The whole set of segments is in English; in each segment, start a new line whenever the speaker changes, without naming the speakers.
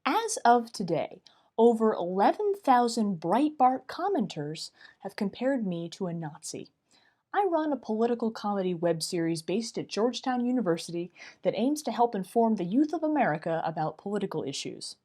As of today, over 11,000 Breitbart commenters have compared me to a Nazi. I run a political comedy web series based at Georgetown University that aims to help inform the youth of America about political issues.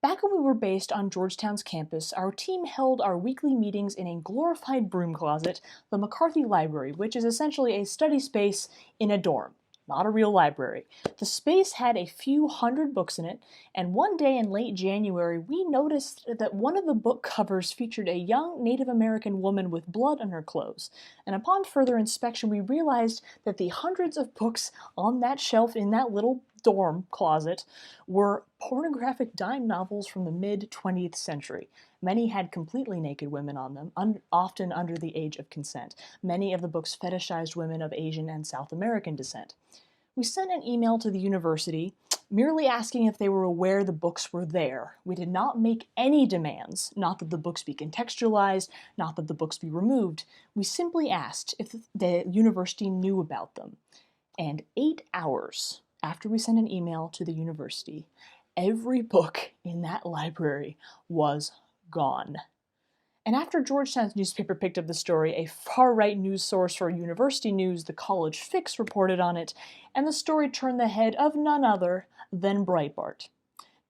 Back when we were based on Georgetown's campus, our team held our weekly meetings in a glorified broom closet, the McCarthy Library, which is essentially a study space in a dorm. Not a real library. The space had a few hundred books in it, and one day in late January, we noticed that one of the book covers featured a young Native American woman with blood on her clothes. And upon further inspection, we realized that the hundreds of books on that shelf in that little dorm closet were pornographic dime novels from the mid-20th century. Many had completely naked women on them, often under the age of consent. Many of the books fetishized women of Asian and South American descent. We sent an email to the university, merely asking if they were aware the books were there. We did not make any demands, not that the books be contextualized, not that the books be removed. We simply asked if the university knew about them. And 8 hours after we sent an email to the university, every book in that library was gone. And after Georgetown's newspaper picked up the story, a far-right news source for university news, the College Fix, reported on it, and the story turned the head of none other than Breitbart.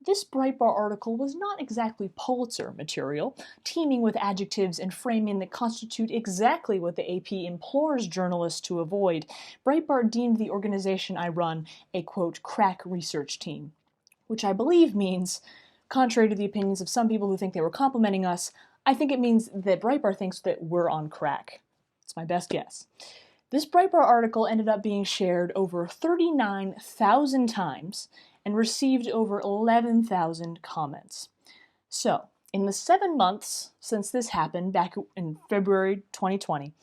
This Breitbart article was not exactly Pulitzer material, teeming with adjectives and framing that constitute exactly what the AP implores journalists to avoid. Breitbart deemed the organization I run a, quote, crack research team, which I believe means, contrary to the opinions of some people who think they were complimenting us, I think it means that Breitbart thinks that we're on crack. It's my best guess. This Breitbart article ended up being shared over 39,000 times and received over 11,000 comments. So, in the 7 months since this happened, back in February 2020,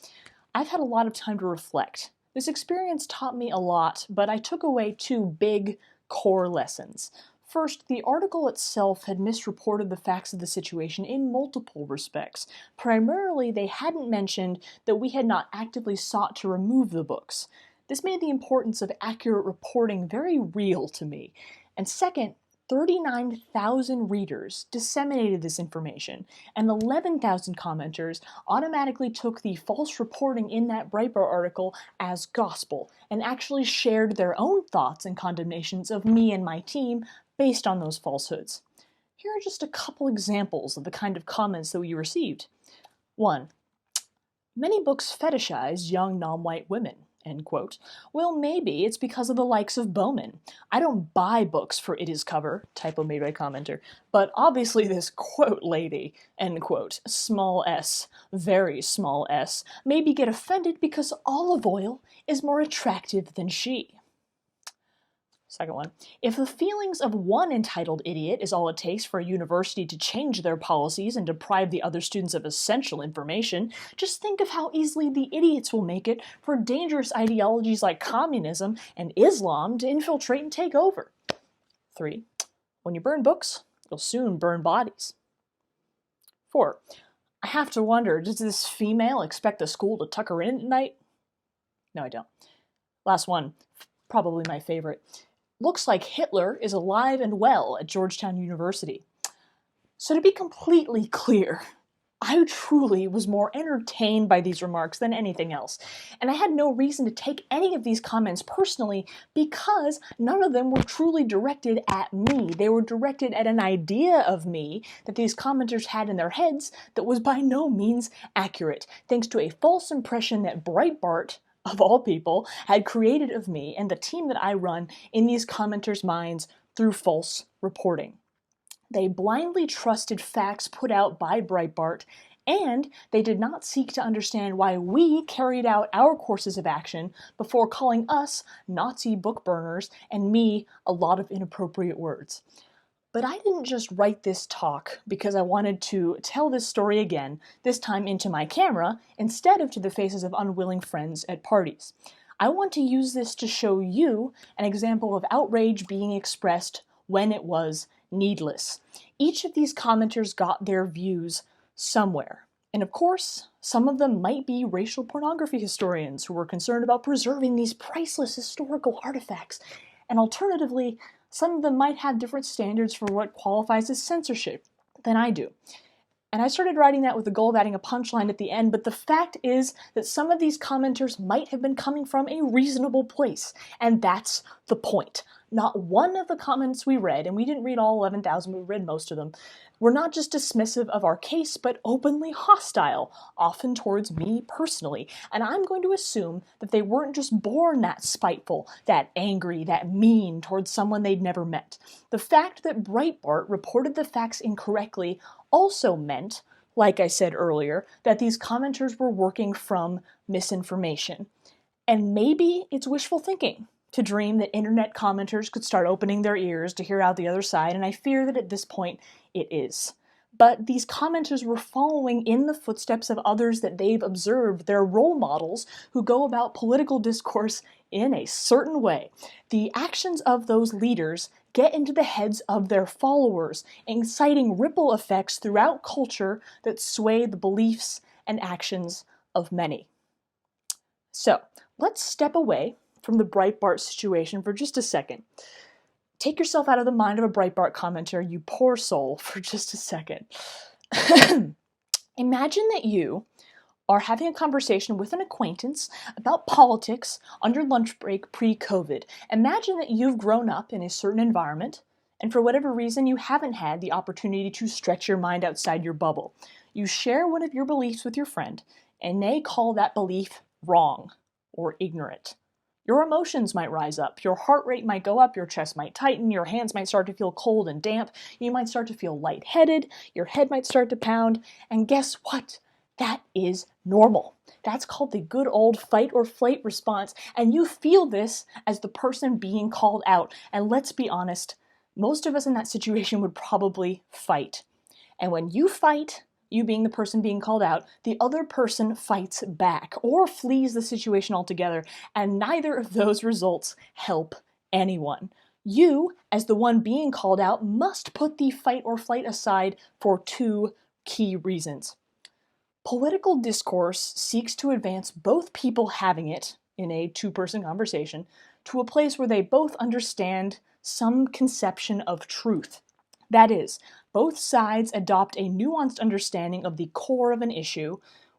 I've had a lot of time to reflect. This experience taught me a lot, but I took away 2 big core lessons. First, the article itself had misreported the facts of the situation in multiple respects. Primarily, they hadn't mentioned that we had not actively sought to remove the books. This made the importance of accurate reporting very real to me. And second, 39,000 readers disseminated this information, and 11,000 commenters automatically took the false reporting in that Breitbart article as gospel, and actually shared their own thoughts and condemnations of me and my team based on those falsehoods. Here are just a couple examples of the kind of comments that we received. 1. Many books fetishize young non-white women, end quote. Well, maybe it's because of the likes of Bowman. I don't buy books for it is cover, typo made by commenter, but obviously this quote lady, end quote, small s, very small s, maybe get offended because olive oil is more attractive than she. Second one, if the feelings of one entitled idiot is all it takes for a university to change their policies and deprive the other students of essential information, just think of how easily the idiots will make it for dangerous ideologies like communism and Islam to infiltrate and take over. 3, when you burn books, you'll soon burn bodies. 4, I have to wonder, does this female expect the school to tuck her in at night? No, I don't. Last one, probably my favorite. Looks like Hitler is alive and well at Georgetown University. So to be completely clear, I truly was more entertained by these remarks than anything else, and I had no reason to take any of these comments personally because none of them were truly directed at me. They were directed at an idea of me that these commenters had in their heads that was by no means accurate, thanks to a false impression that Breitbart, of all people, had created of me and the team that I run in these commenters' minds through false reporting. They blindly trusted facts put out by Breitbart, and they did not seek to understand why we carried out our courses of action before calling us Nazi book burners and me a lot of inappropriate words. But I didn't just write this talk because I wanted to tell this story again, this time into my camera, instead of to the faces of unwilling friends at parties. I want to use this to show you an example of outrage being expressed when it was needless. Each of these commenters got their views somewhere. And of course, some of them might be racial pornography historians who were concerned about preserving these priceless historical artifacts. And alternatively, Some of them might have different standards for what qualifies as censorship than I do. And I started writing that with the goal of adding a punchline at the end, but the fact is that some of these commenters might have been coming from a reasonable place, and that's the point. Not one of the comments we read, and we didn't read all 11,000, we read most of them, were not just dismissive of our case, but openly hostile, often towards me personally. And I'm going to assume that they weren't just born that spiteful, that angry, that mean towards someone they'd never met. The fact that Breitbart reported the facts incorrectly also meant, like I said earlier, that these commenters were working from misinformation. And maybe it's wishful thinking to dream that internet commenters could start opening their ears to hear out the other side, and I fear that at this point it is. But these commenters were following in the footsteps of others that they've observed, their role models who go about political discourse in a certain way. The actions of those leaders get into the heads of their followers, inciting ripple effects throughout culture that sway the beliefs and actions of many. So, let's step away from the Breitbart situation for just a second. Take yourself out of the mind of a Breitbart commenter, you poor soul, for just a second. Imagine that you are having a conversation with an acquaintance about politics on your lunch break pre-COVID. Imagine that you've grown up in a certain environment, and for whatever reason you haven't had the opportunity to stretch your mind outside your bubble. You share one of your beliefs with your friend, and they call that belief wrong or ignorant. Your emotions might rise up, your heart rate might go up, your chest might tighten, your hands might start to feel cold and damp, you might start to feel lightheaded, your head might start to pound, and guess what? That is normal. That's called the good old fight or flight response, and you feel this as the person being called out. And let's be honest, most of us in that situation would probably fight. And when you fight, you being the person being called out, the other person fights back or flees the situation altogether, and neither of those results help anyone. You, as the one being called out, must put the fight or flight aside for two key reasons. Political discourse seeks to advance both people having it in a two-person conversation to a place where they both understand some conception of truth. That is, both sides adopt a nuanced understanding of the core of an issue,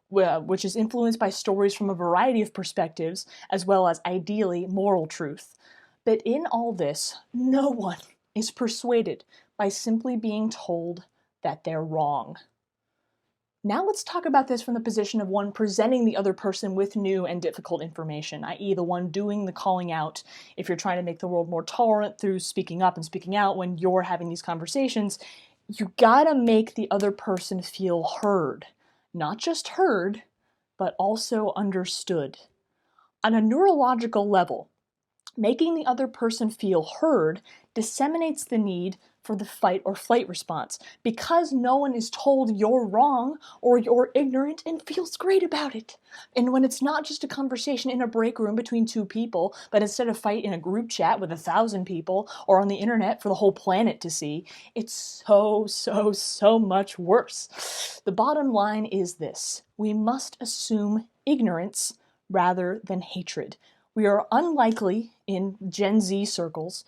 which is influenced by stories from a variety of perspectives, as well as, ideally, moral truth. But in all this, no one is persuaded by simply being told that they're wrong. Now let's talk about this from the position of one presenting the other person with new and difficult information, i.e. the one doing the calling out. If you're trying to make the world more tolerant through speaking up and speaking out when you're having these conversations, you gotta make the other person feel heard. Not just heard, but also understood. On a neurological level, making the other person feel heard disseminates the need for the fight or flight response, because no one is told you're wrong or you're ignorant and feels great about it. And when it's not just a conversation in a break room between two people, but instead a fight in a group chat with 1,000 people or on the internet for the whole planet to see, it's so much worse. The bottom line is this: we must assume ignorance rather than hatred. We are unlikely in Gen Z circles,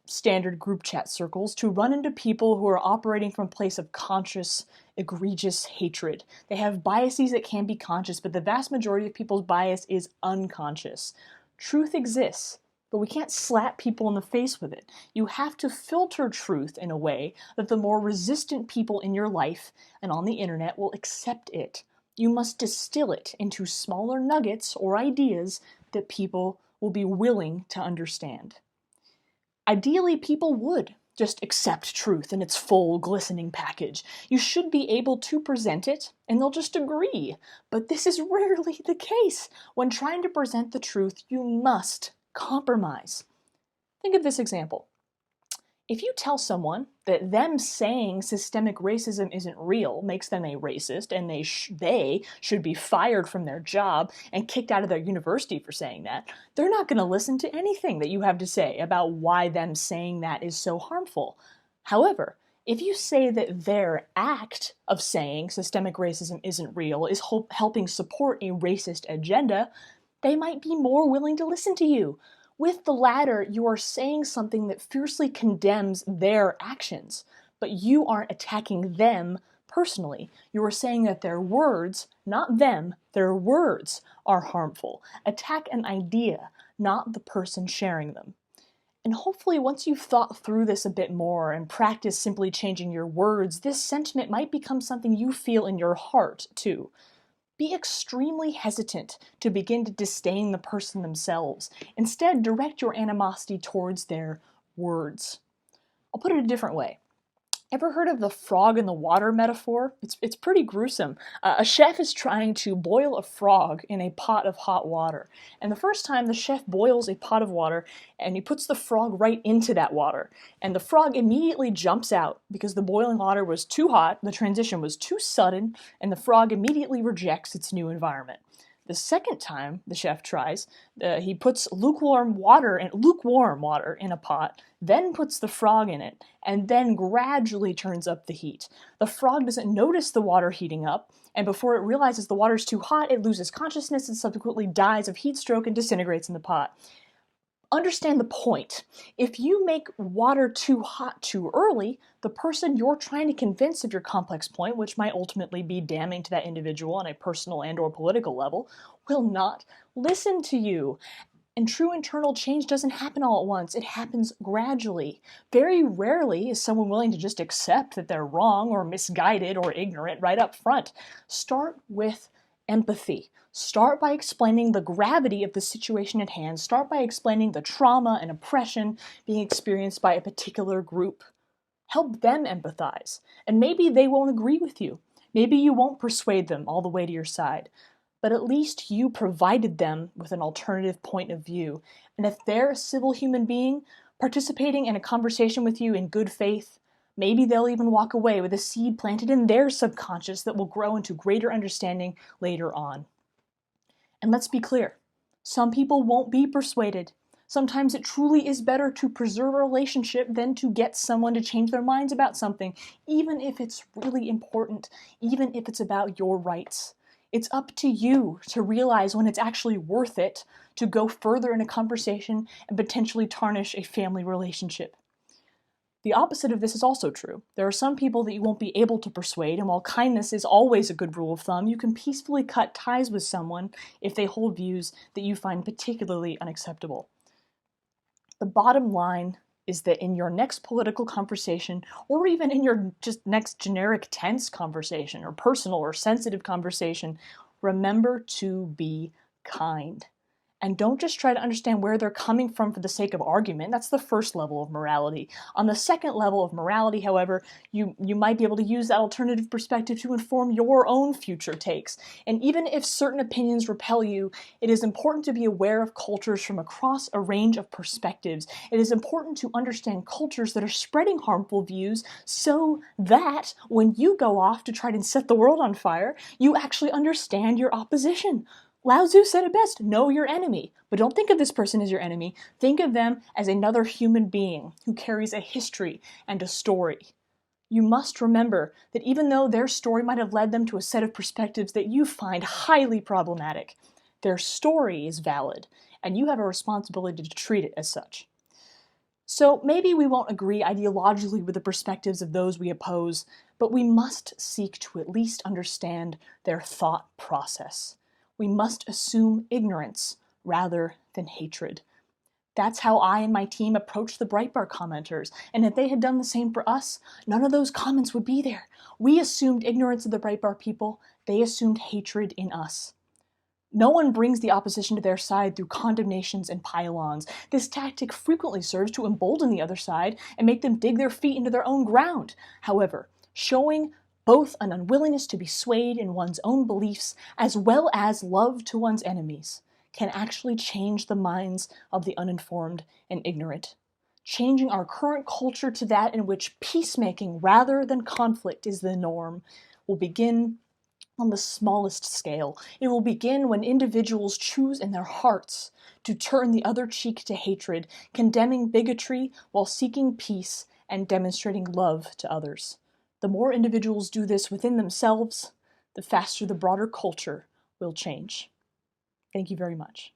standard group chat circles, to run into people who are operating from a place of conscious, egregious hatred. They have biases that can be conscious, but the vast majority of people's bias is unconscious. Truth exists, but we can't slap people in the face with it. You have to filter truth in a way that the more resistant people in your life and on the internet will accept it. You must distill it into smaller nuggets or ideas that people will be willing to understand. Ideally, people would just accept truth in its full, glistening package. You should be able to present it, and they'll just agree. But this is rarely the case. When trying to present the truth, you must compromise. Think of this example. If you tell someone that them saying systemic racism isn't real makes them a racist and they should be fired from their job and kicked out of their university for saying that, they're not going to listen to anything that you have to say about why them saying that is so harmful. However, if you say that their act of saying systemic racism isn't real is helping support a racist agenda, they might be more willing to listen to you. With the latter, you are saying something that fiercely condemns their actions, but you aren't attacking them personally. You are saying that their words, not them, their words are harmful. Attack an idea, not the person sharing them. And hopefully once you've thought through this a bit more and practiced simply changing your words, this sentiment might become something you feel in your heart too. Be extremely hesitant to begin to disdain the person themselves. Instead, direct your animosity towards their words. I'll put it a different way. Ever heard of the frog in the water metaphor? It's pretty gruesome. A chef is trying to boil a frog in a pot of hot water. And the first time the chef boils a pot of water and he puts the frog right into that water. And the frog immediately jumps out because the boiling water was too hot, the transition was too sudden, and the frog immediately rejects its new environment. The second time the chef tries, he puts lukewarm water in a pot, then puts the frog in it, and then gradually turns up the heat. The frog doesn't notice the water heating up, and before it realizes the water's too hot, it loses consciousness and subsequently dies of heat stroke and disintegrates in the pot. Understand the point. If you make water too hot too early, the person you're trying to convince of your complex point, which might ultimately be damning to that individual on a personal and/or political level, will not listen to you. And true internal change doesn't happen all at once. It happens gradually. Very rarely is someone willing to just accept that they're wrong or misguided or ignorant right up front. Start with empathy. Start by explaining the gravity of the situation at hand. Start by explaining the trauma and oppression being experienced by a particular group. Help them empathize. And maybe they won't agree with you. Maybe you won't persuade them all the way to your side. But at least you provided them with an alternative point of view. And if they're a civil human being participating in a conversation with you in good faith, maybe they'll even walk away with a seed planted in their subconscious that will grow into greater understanding later on. And let's be clear, some people won't be persuaded. Sometimes it truly is better to preserve a relationship than to get someone to change their minds about something, even if it's really important, even if it's about your rights. It's up to you to realize when it's actually worth it to go further in a conversation and potentially tarnish a family relationship. The opposite of this is also true. There are some people that you won't be able to persuade, and while kindness is always a good rule of thumb, you can peacefully cut ties with someone if they hold views that you find particularly unacceptable. The bottom line is that in your next political conversation, or even in your just next generic tense conversation, or personal or sensitive conversation, remember to be kind. And don't just try to understand where they're coming from for the sake of argument. That's the first level of morality. On the second level of morality, however, you might be able to use that alternative perspective to inform your own future takes. And even if certain opinions repel you, it is important to be aware of cultures from across a range of perspectives. It is important to understand cultures that are spreading harmful views so that when you go off to try to set the world on fire, you actually understand your opposition. Lao Tzu said it best, know your enemy. But don't think of this person as your enemy. Think of them as another human being who carries a history and a story. You must remember that even though their story might have led them to a set of perspectives that you find highly problematic, their story is valid, and you have a responsibility to treat it as such. So maybe we won't agree ideologically with the perspectives of those we oppose, but we must seek to at least understand their thought process. We must assume ignorance rather than hatred. That's how I and my team approached the Breitbart commenters, and if they had done the same for us, none of those comments would be there. We assumed ignorance of the Breitbart people, they assumed hatred in us. No one brings the opposition to their side through condemnations and pile-ons. This tactic frequently serves to embolden the other side and make them dig their feet into their own ground. However, showing both an unwillingness to be swayed in one's own beliefs as well as love to one's enemies can actually change the minds of the uninformed and ignorant. Changing our current culture to that in which peacemaking rather than conflict is the norm will begin on the smallest scale. It will begin when individuals choose in their hearts to turn the other cheek to hatred, condemning bigotry while seeking peace and demonstrating love to others. The more individuals do this within themselves, the faster the broader culture will change. Thank you very much.